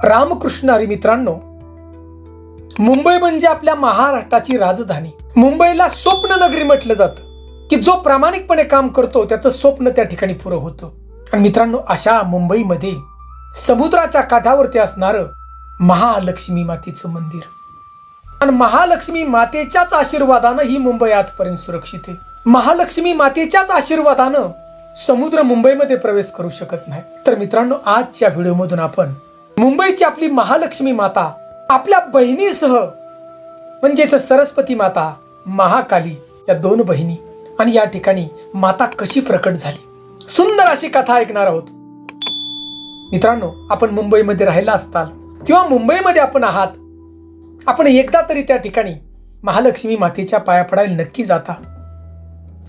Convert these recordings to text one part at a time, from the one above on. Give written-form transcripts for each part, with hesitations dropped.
रामकृष्ण हरी मित्रांनो, मुंबई म्हणजे आपल्या महाराष्ट्राची राजधानी. मुंबईला स्वप्न नगरी म्हटलं जातं की जो प्रामाणिकपणे काम करतो त्याचं स्वप्न त्या ठिकाणी पुरं होतं. आणि मित्रांनो, अशा मुंबईमध्ये समुद्राच्या काठावरती असणारं महालक्ष्मी मातेचं मंदिर, आणि महालक्ष्मी मातेच्याच आशीर्वादानं ही मुंबई आजपर्यंत सुरक्षित आहे. महालक्ष्मी मातेच्याच आशीर्वादानं समुद्र मुंबईमध्ये प्रवेश करू शकत नाही. तर मित्रांनो, आजच्या व्हिडिओमधून आपण मुंबईची आपली महालक्ष्मी माता आपल्या बहिणीसह म्हणजेच सरस्वती माता, महाकाली या दोन बहिणी, आणि या ठिकाणी माता कशी प्रकट झाली, सुंदर अशी कथा ऐकणार आहोत. मित्रांनो, आपण मुंबईमध्ये राहिला असताल किंवा मुंबईमध्ये आपण आहात, आपण एकदा तरी त्या ठिकाणी महालक्ष्मी मातेच्या पाया पडायला नक्की जाता,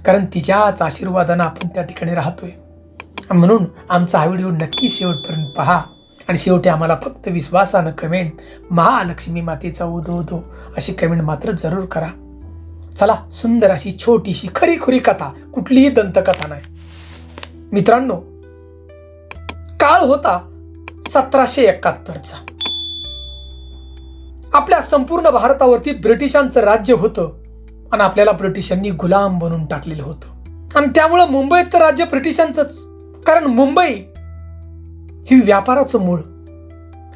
कारण तिच्याच आशीर्वादानं आपण त्या ठिकाणी राहतोय. म्हणून आमचा हा व्हिडिओ नक्की शेवटपर्यंत पहा, आणि शेवटी आम्हाला फक्त विश्वासानं कमेंट महालक्ष्मी मातेचा उदो उदो अशी कमेंट मात्र जरूर करा. चला, सुंदर अशी छोटीशी खरी कथा, कुठलीही दंतकथा नाही. मित्रांनो, काळ होता 1771चा. आपल्या संपूर्ण भारतावरती ब्रिटिशांचं राज्य होतं आणि आपल्याला ब्रिटिशांनी गुलाम बनवून टाकलेलं होतं. आणि त्यामुळं मुंबईत तर राज्य ब्रिटिशांचंच, कारण मुंबई ही व्यापाराचं मूळ,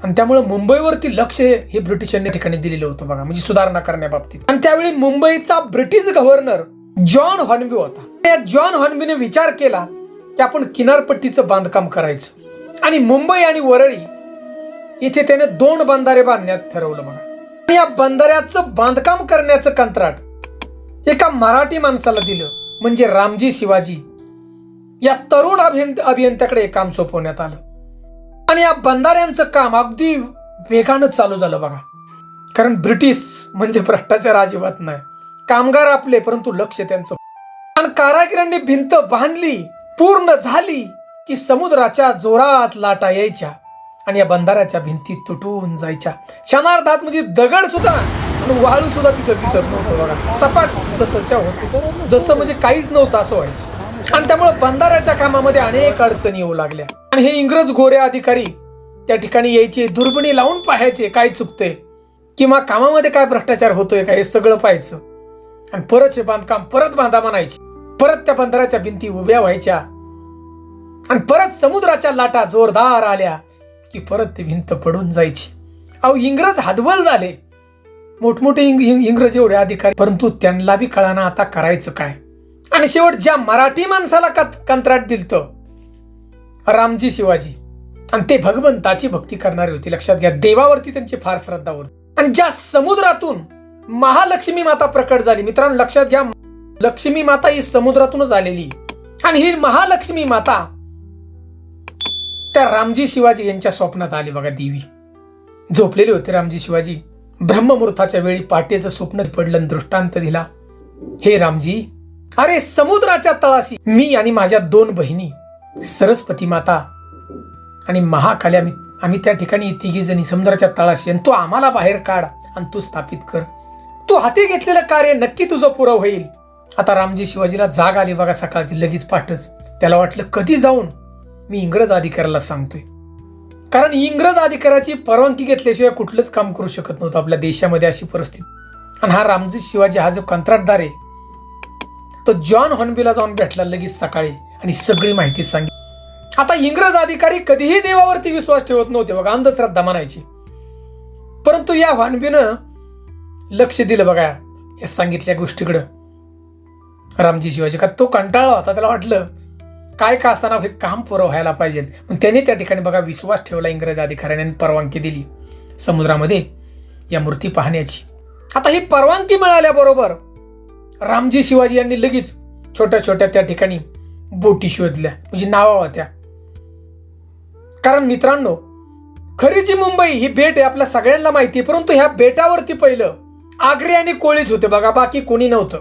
आणि त्यामुळे मुंबईवरती लक्ष हे ब्रिटिशांनी ठिकाणी दिलेलं होतं बघा, म्हणजे सुधारणा करण्याबाबतीत. आणि त्यावेळी मुंबईचा ब्रिटिश गव्हर्नर जॉन हॉर्नबी होता. त्या जॉन हॉर्नबीने विचार केला की आपण किनारपट्टीचं बांधकाम करायचं, आणि मुंबई आणि वरळी इथे त्याने 2 बंधारे बांधण्यात ठरवलं बघा. आणि या बंधाऱ्याचं बांधकाम करण्याचं कंत्राट एका मराठी माणसाला दिलं, म्हणजे रामजी शिवाजी या तरुण अभियंत्याकडे काम सोपवण्यात आलं. आणि या बंधाऱ्यांचं काम अगदी वेगानं चालू झालं बघा, कारण ब्रिटिश म्हणजे भ्रष्टाचार अजिबात नाही, कामगार आपले परंतु लक्ष त्यांचं. आणि कारागिरांनी भिंत बांधली, पूर्ण झाली की समुद्राच्या जोरात लाटा यायच्या आणि या बंधाऱ्याच्या भिंती तुटून जायच्या. क्षणार्धात म्हणजे दगड सुद्धा आणि वाळू सुद्धा दिसत नव्हतं बघा, सपाट जसंच्या होतं, जसं म्हणजे काहीच नव्हतं असं व्हायचं. आणि त्यामुळे बंधाऱ्याच्या कामामध्ये अनेक अडचणी येऊ लागल्या. आणि हे इंग्रज गोरे अधिकारी त्या ठिकाणी यायचे, दुर्बिणी लावून पाहायचे काय चुकतंय किंवा कामामध्ये काय भ्रष्टाचार होतोय का, हे सगळं पाहायचं. आणि परत हे बांधकाम परत बांधा म्हणायचे, परत त्या बंधाऱ्याच्या भिंती उभ्या व्हायच्या, आणि परत समुद्राच्या लाटा जोरदार आल्या की परत ती भिंत पडून जायची. अहो, इंग्रज हतबल झाले, मोठमोठे इंग्रज एवढे अधिकारी, परंतु त्यांना बी कळाना आता करायचं काय. आणि शेवट ज्या मराठी माणसाला कंत्राट दिलतं, रामजी शिवाजी, आणि ते भगवंताची भक्ती करणारे होते. लक्षात घ्या, देवावरती त्यांची फार श्रद्धा होती. आणि ज्या समुद्रातून महालक्ष्मी माता प्रकट झाली, मित्रांनो लक्षात घ्या, लक्ष्मी माता ही समुद्रातूनच आलेली. आणि ही महालक्ष्मी माता त्या रामजी शिवाजी यांच्या स्वप्नात आली बघा. देवी झोपलेले होते रामजी शिवाजी. ब्रह्ममुहूर्ताच्या वेळी पाटेचं स्वप्न पडलं, दृष्टांत दिला, हे रामजी, अरे समुद्राच्या तळाशी मी आणि माझ्या 2 बहिणी सरस्वती माता आणि महाकाली, आम्ही त्या ठिकाणी 3 जणी समुद्राच्या तळाशी, आणि तू आम्हाला बाहेर काढ आणि तू स्थापित कर. तू हाती घेतलेलं कार्य नक्की तुझं पुरं होईल. आता रामजी शिवाजीला जाग आली बघा सकाळची, लगेच पाठच. त्याला वाटलं कधी जाऊन मी इंग्रज अधिकाऱ्याला सांगतोय, कारण इंग्रज अधिकाऱ्याची परवानगी घेतल्याशिवाय कुठलंच काम करू शकत नव्हतं आपल्या देशामध्ये, अशी परिस्थिती. आणि हा रामजी शिवाजी हा जो कंत्राटदार आहे तो जॉन हॉर्नबीला जाऊन भेटला लगेच सकाळी आणि सगळी माहिती सांगितली. आता इंग्रज अधिकारी कधीही देवावरती विश्वास ठेवत नव्हते बघा, अंधश्रद्धा म्हणायची, परंतु या हॉर्नबीनं लक्ष दिलं बघा या सांगितल्या गोष्टीकडं. रामजी शिवाजी का तो कंटाळला होता, त्याला वाटलं काय का असताना हे काम पुरं व्हायला पाहिजे. मग त्यांनी त्या ठिकाणी बघा विश्वास ठेवला इंग्रज अधिकाऱ्याने, परवानगी दिली समुद्रामध्ये या मूर्ती पाहण्याची. आता ही परवानगी मिळाल्याबरोबर रामजी शिवाजी यांनी लगेच छोट्या छोट्या त्या ठिकाणी बोटी शोधल्या, म्हणजे नावा होत्या. कारण मित्रांनो, खरी जी मुंबई ही बेट आहे आपल्या सगळ्यांना माहिती आहे, परंतु ह्या बेटावरती पहिलं आगरी आणि कोळीच होते बघा, बाकी कोणी नव्हतं.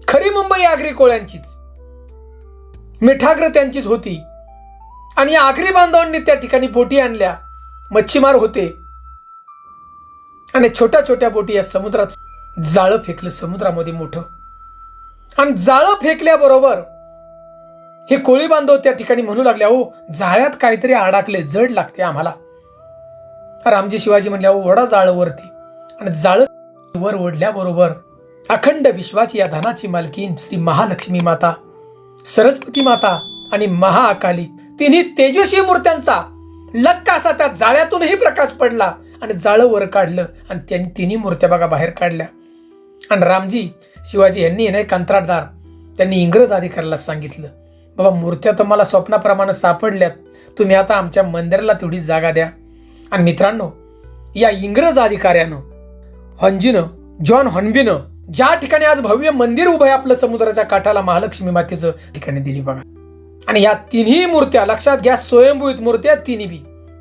खरी मुंबई आगरी कोळ्यांचीच, मिठाग्र त्यांचीच होती. आणि आगरी बांधवांनी त्या ठिकाणी बोटी आणल्या, मच्छीमार होते, आणि छोट्या छोट्या बोटी या समुद्रात जाळं फेकलं समुद्रामध्ये मोठं. आणि जाळं फेकल्याबरोबर हे कोळी बांधव त्या ठिकाणी म्हणू लागले, हो जाळ्यात काहीतरी अडकले, जड लागते आम्हाला. रामजी शिवाजी म्हणल्यावर ओढा जाळ वरती, आणि जाळ वर ओढल्याबरोबर अखंड विश्वाची या धनाची मालकीन श्री महालक्ष्मी माता, सरस्वती माता आणि महाअकाली तिन्ही तेजस्वी मूर्त्यांचा लक्का असा त्या जाळ्यातूनही प्रकाश पडला आणि जाळं वर काढलं आणि त्यांनी तिन्ही मूर्त्या बघा बाहेर काढल्या. आणि रामजी शिवाजी यांनी नाही कंत्राटदार त्यांनी इंग्रज अधिकाऱ्याला सांगितलं, बाबा मूर्त्या तर मला स्वप्नाप्रमाणे सापडल्यात, तुम्ही आता आमच्या मंदिराला तेवढी जागा द्या. आणि मित्रांनो, या इंग्रज अधिकाऱ्यानं जॉन हॉर्नबीनं ज्या ठिकाणी आज भव्य मंदिर उभं आहे आपलं समुद्राच्या काठाला महालक्ष्मी मातेचं ठिकाणी दिली बघा. आणि या तिन्ही मूर्त्या लक्षात घ्या, स्वयंभूत मूर्त्या तिन्ही बी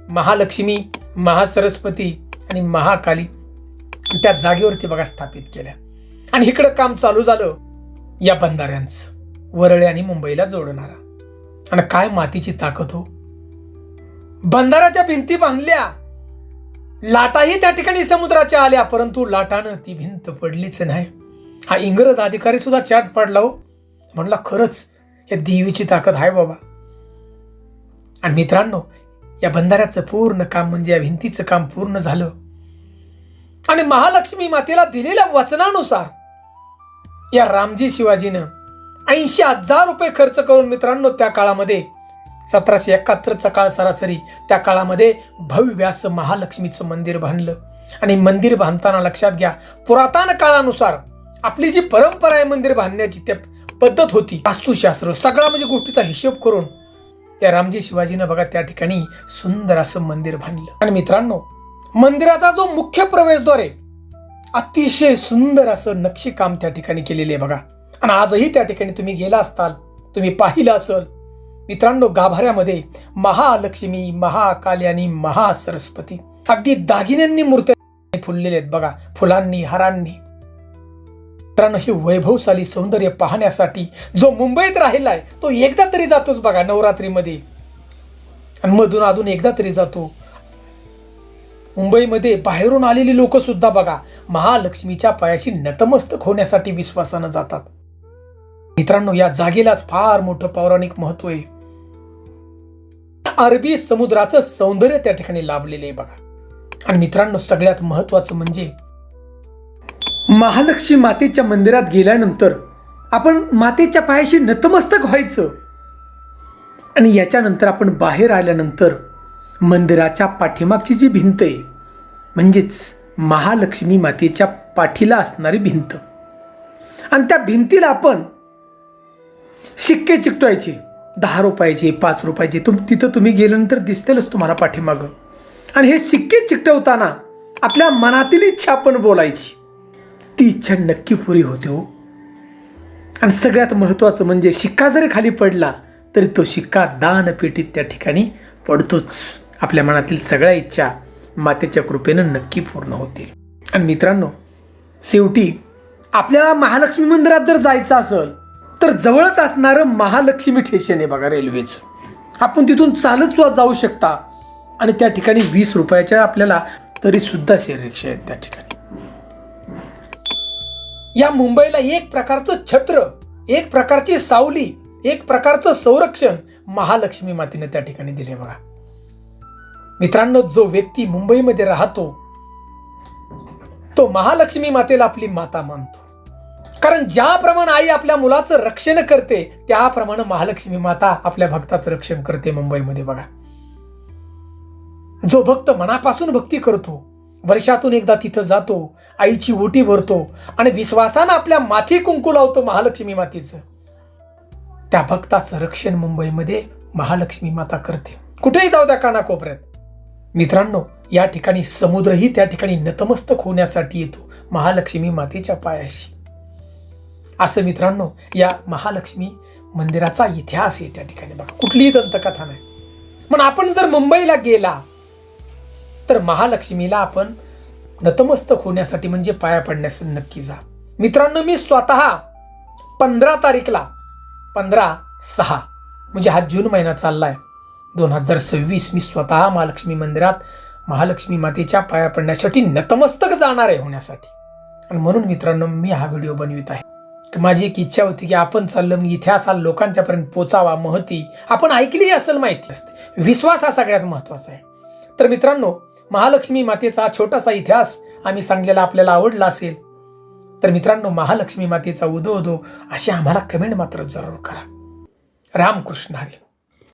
महालक्ष्मी, महासरस्वती आणि महाकाली त्या जागेवरती बघा स्थापित केल्या. आणि इकडं काम चालू झालं या बंधाऱ्यांचं, वरळे आणि मुंबईला जोडणारा. आणि काय मातीची ताकद हो, बंधाराच्या भिंती बांधल्या, लाटाही त्या ठिकाणी समुद्राच्या आल्या, परंतु लाटानं ती भिंत पडलीच नाही. हा इंग्रज अधिकारी सुद्धा चाट पडला हो, म्हणला खरंच या देवीची ताकद आहे बाबा. आणि मित्रांनो, या बंधाऱ्याचं पूर्ण काम म्हणजे या भिंतीचं काम पूर्ण झालं. आणि महालक्ष्मी मातेला दिलेल्या वचनानुसार या रामजी शिवाजीनं 80,000 रुपये खर्च करून मित्रांनो त्या काळामध्ये 1771चा काळ सरासरी, त्या काळामध्ये भव्य असं महालक्ष्मीचं मंदिर बांधलं. आणि मंदिर बांधताना लक्षात घ्या, पुरातन काळानुसार आपली जी परंपरा आहे मंदिर बांधण्याची, त्या पद्धत होती, वास्तुशास्त्र सगळा म्हणजे गोष्टीचा हिशोब करून या रामजी शिवाजीनं बघा त्या ठिकाणी सुंदर असं मंदिर बांधलं. आणि मित्रांनो, मंदिराचा जो मुख्य प्रवेशद्वार आहे, अतिशय सुंदर असं नक्षीकाम त्या ठिकाणी केलेले आहे बघा. आणि आजही त्या ठिकाणी तुम्ही गेला असताल, तुम्ही पाहिलं असेल मित्रांनो, गाभाऱ्यामध्ये महालक्ष्मी, महाकाली आणि महासरस्वती अगदी दागिन्यांनी मूर्त्या फुललेल्या आहेत बघा, फुलांनी, हारांनी. मित्रांनो, हे वैभवशाली सौंदर्य पाहण्यासाठी जो मुंबईत राहिलाय तो एकदा तरी जातोच बघा नवरात्रीमध्ये, आणि मधून अधून एकदा तरी जातो. मुंबईमध्ये बाहेरून आलेली लोक सुद्धा बघा महालक्ष्मीच्या पायाशी नतमस्तक होण्यासाठी विश्वासानं जातात. मित्रांनो, या जागेलाच फार मोठं पौराणिक महत्व आहे. अरबी समुद्राचं सौंदर्य त्या ठिकाणी लाभलेले आहे बघा. आणि मित्रांनो, सगळ्यात महत्वाचं म्हणजे महालक्ष्मी मातेच्या मंदिरात गेल्यानंतर आपण मातेच्या पायाशी नतमस्तक व्हायचं. आणि याच्यानंतर आपण बाहेर आल्यानंतर मंदिराच्या पाठीमागची जी भिंत आहे, म्हणजेच महालक्ष्मी मातेच्या पाठीला असणारी भिंत, आणि त्या भिंतीला आपण शिक्के चिकटवायचे, 10 रुपयाचे, 5 रुपयाचे. तिथं तुम्ही गेल्यानंतर दिसतेलच तुम्हाला पाठीमागं. आणि हे सिक्के चिकटवताना आपल्या मनातील इच्छा आपण बोलायची, ती इच्छा नक्की पुरी होते हो. आणि सगळ्यात महत्त्वाचं म्हणजे शिक्का जरी खाली पडला तरी तो शिक्का दानपेटीत त्या ठिकाणी पडतोच. आपल्या मनातील सगळ्या इच्छा मातेच्या कृपेनं नक्की पूर्ण होतील. आणि मित्रांनो, शेवटी आपल्याला महालक्ष्मी मंदिरात जर जायचं असेल तर जवळच असणारं महालक्ष्मी स्टेशन आहे बघा रेल्वेचं. आपण तिथून चालत सुद्धा जाऊ शकता. आणि त्या ठिकाणी 20 रुपयाच्या आपल्याला तरी सुद्धा शेअर रिक्षा आहेत त्या ठिकाणी. या मुंबईला एक प्रकारचं छत्र, एक प्रकारची सावली, एक प्रकारचं संरक्षण महालक्ष्मी मातेने त्या ठिकाणी दिले बघा. मित्रांनो, जो व्यक्ती मुंबईमध्ये राहतो तो महालक्ष्मी मातेला आपली माता मानतो. कारण ज्याप्रमाणे आई आपल्या मुलाचं रक्षण करते त्याप्रमाणे महालक्ष्मी माता आपल्या भक्ताचं रक्षण करते मुंबईमध्ये बघा. जो भक्त मनापासून भक्ती करतो, वर्षातून एकदा तिथं जातो, आईची ओटी भरतो आणि विश्वासानं आपल्या माथी कुंकू लावतो महालक्ष्मी मातेचं, त्या भक्ताचं रक्षण मुंबईमध्ये महालक्ष्मी माता करते. कुठेही जाऊ द्या कानाकोपऱ्यात. मित्रांनो, या ठिकाणी समुद्रही त्या ठिकाणी नतमस्तक होण्यासाठी येतो महालक्ष्मी मातेच्या पायाशी. असं मित्रांनो या महालक्ष्मी मंदिराचा इतिहास आहे त्या ठिकाणी बघा. कुठलीही दंतकथा नाही. पण आपण जर मुंबईला गेला तर महालक्ष्मीला आपण नतमस्तक होण्यासाठी म्हणजे पाया पडण्यासाठी नक्की जा. मित्रांनो, मी स्वतः 15 तारीखला 15/6 म्हणजे हा जून महिना चाललाय 2026, मी स्वतः महालक्ष्मी मंदिरात महालक्ष्मी मातेच्या पाया पडण्यासाठी नतमस्तक जाणार आहे होण्यासाठी. आणि म्हणून मित्रांनो मी हा व्हिडिओ बनवित आहे. माझी एक इच्छा होती की आपण चाललो मी इतिहास हा लोकांच्यापर्यंत पोचावा. महती आपण ऐकली असेल, माहिती असते. विश्वास हा सगळ्यात महत्त्वाचा आहे. तर मित्रांनो, महालक्ष्मी मातेचा छोटासा इतिहास आम्ही सांगलेला आपल्याला आवडला असेल तर मित्रांनो, महालक्ष्मी मातेचा उदो उदो अशी आम्हाला कमेंट मात्र जरूर करा. रामकृष्ण हरी.